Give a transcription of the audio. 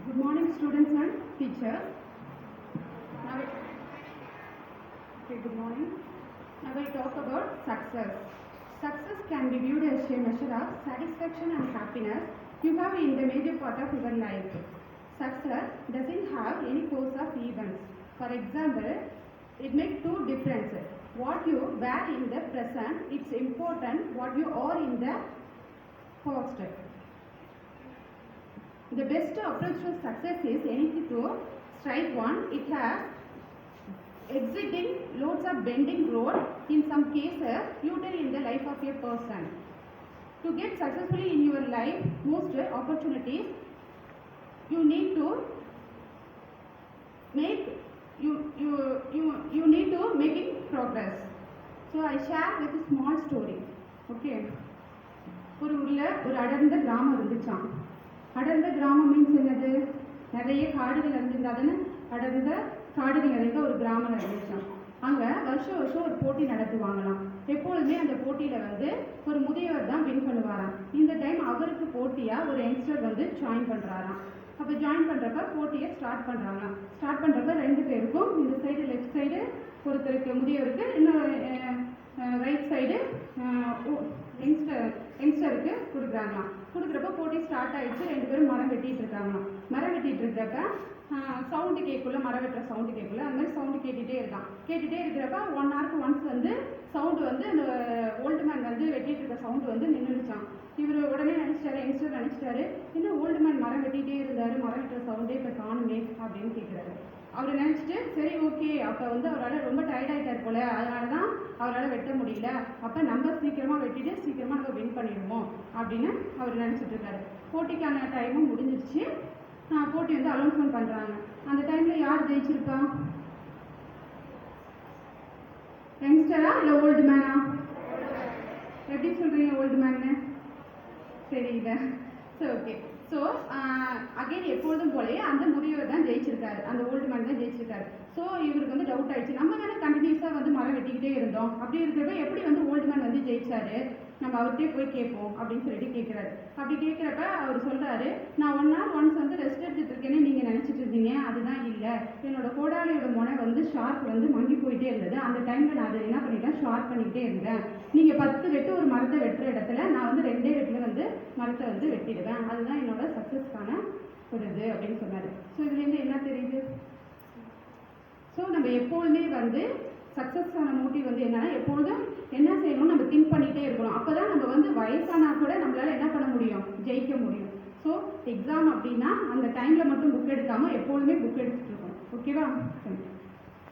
Good morning, students and teachers. Now, good morning. Now we talk about success. Success can be viewed as a measure of satisfaction and happiness you have in the major part of your life. Success doesn't have any course of events. For example, it makes two differences. What you were in the present, it's important what you are in the past. The best approach to success is anything to strike one. It has exiting loads of bending road, in some cases futile in the life of a person. To get successfully in your life, most opportunities you need to make you need to making progress. So I share with a small story. Okay. ஒரு ஊரில் ஒரு அடர்ந்த கிராமம் இருந்துச்சான். அடர்ந்த கிராமம் means என்னது? நிறைய காடுகள் இருந்திருந்தாதுன்னு அடர்ந்த காடுகள் நிறைந்த ஒரு கிராமம் இருந்துச்சான். அங்கே வருஷம் வருஷம் ஒரு போட்டி நடத்துவாங்களாம். எப்பொழுதுமே அந்த போட்டியில் ஒரு முதியவர் தான் வின் பண்ணுவாராம். இந்த டைம் அவருக்கு போட்டியாக ஒரு யங்ஸ்டர் ஜாயின் பண்ணுறாராம். அப்போ ஜாயின் பண்ணுறப்ப போட்டியை ஸ்டார்ட் பண்ணுறாங்களாம். ஸ்டார்ட் பண்ணுறப்ப ரெண்டு பேருக்கும் இந்த சைடு லெஃப்ட் சைடு ஒருத்தருக்கு முதியவருக்கு, இன்னொரு ரைட் சைடு யங்ஸ்டருக்கு கொடுக்குறாங்களாம். கொடுக்குறப்ப போட்டி ஸ்டார்ட் ஆகிடுச்சு. ரெண்டு பேரும் மரம் வெட்டிகிட்டு இருக்காங்களாம். மரம் வெட்டிகிட்டு இருக்கிறப்ப சவுண்டு கேட்குள்ள, மரம் வெட்டுற சவுண்டு கேட்குள்ள, அந்த மாதிரி சவுண்டு கேட்டுகிட்டே இருக்கான். கேட்டுகிட்டே இருக்கிறப்ப 1 hour ஒன்ஸ் சவுண்டு அந்த ஓல்டு மேன் வெட்டிகிட்டு இருக்க சவுண்டு நின்றுச்சான். இவர் உடனே நினச்சிட்டாரு, யங்ஸ்டர் நினச்சிட்டாரு, இன்னும் ஓல்டு மேன் மரம் வெட்டிகிட்டே இருந்தார், மரம் வெட்டுற சவுண்டே இப்போ காணுமே அப்படின்னு கேட்குறாரு. அவர் நினச்சிட்டு சரி ஓகே, அப்போ அவரால் ரொம்ப டயர்டாகிட்டார் போல, அதனால தான் அவரால் வெட்ட முடியல, அப்போ நம்ம சீக்கிரமாக வெட்டிட்டு சீக்கிரமாக நம்ம வின் பண்ணிடுவோம் அப்படின்னு அவர் நினச்சிட்டு இருக்காரு. போட்டிக்கான டைமும் முடிஞ்சிருச்சு. போட்டி அனௌன்ஸ்மெண்ட் பண்ணுறாங்க. அந்த டைமில் யார் ஜெயிச்சிருப்பா? யங்ஸ்டரா இல்லை ஓல்டு மேனா? எப்படி சொல்கிறீங்க ஓல்டு மேன்னு? தெரியல. சரி ஓகே. ஸோ அகைன் எப்பொழுதும் போலயே அந்த முதியவர் தான் ஜெயிச்சிருக்காரு, அந்த ஓல்டு மேன் தான் ஜெயிச்சிருக்காரு. ஸோ இவருக்கு டவுட் ஆயிடுச்சு, நம்ம தானே கண்டினியூஸாக மரம் வெட்டிக்கிட்டே இருந்தோம், அப்படி இருக்கிறப்ப எப்படி ஓல்டு மேன் ஜெயிச்சாரு, நம்ம அவர்கிட்டே போய் கேட்போம் அப்படின்னு சொல்லிட்டு கேட்குறாரு. அப்படி கேட்குறப்ப அவர் சொல்கிறாரு, நான் 1 hour ஒன்ஸ் ரெஸ்ட் எடுத்துட்டு இருக்கேன்னு நீங்கள் நினச்சிட்டு இருந்தீங்க, அதுதான் இல்லை, என்னோட கோடாலியோட முனை ஷார்ப் மங்கி போயிட்டே இருந்தது. அந்த டைமில் நான் அதை என்ன பண்ணிட்டேன், ஷார்ப் பண்ணிக்கிட்டே இருந்தேன். நீங்கள் 10 வெட்டு ஒரு மரத்தை வெட்டுற இடத்துல நான் 2 வெட்டில் மரத்தை வெட்டிடுவேன். அதுதான் என்னோட சக்ஸஸ்க்கான ஒரு இது அப்படின்னு சொன்னார். ஸோ இதுலேருந்து என்ன தெரியுது? ஸோ நம்ம எப்பொழுதுமே சக்ஸஸ்க்கான மோட்டிவ் என்னன்னா, எப்பொழுதும் என்ன செய்யணும் நம்ம திங்க் பண்ணிகிட்டே இருக்கணும். அப்போ தான் நம்ம வயசானா கூட நம்மளால் என்ன பண்ண முடியும், ஜெயிக்க முடியும். ஸோ எக்ஸாம் அப்படின்னா அந்த டைமில் மட்டும் புக் எடுக்காமல் எப்பொழுதுமே புக் எடுத்துகிட்டு இருக்கணும். ஓகேவா?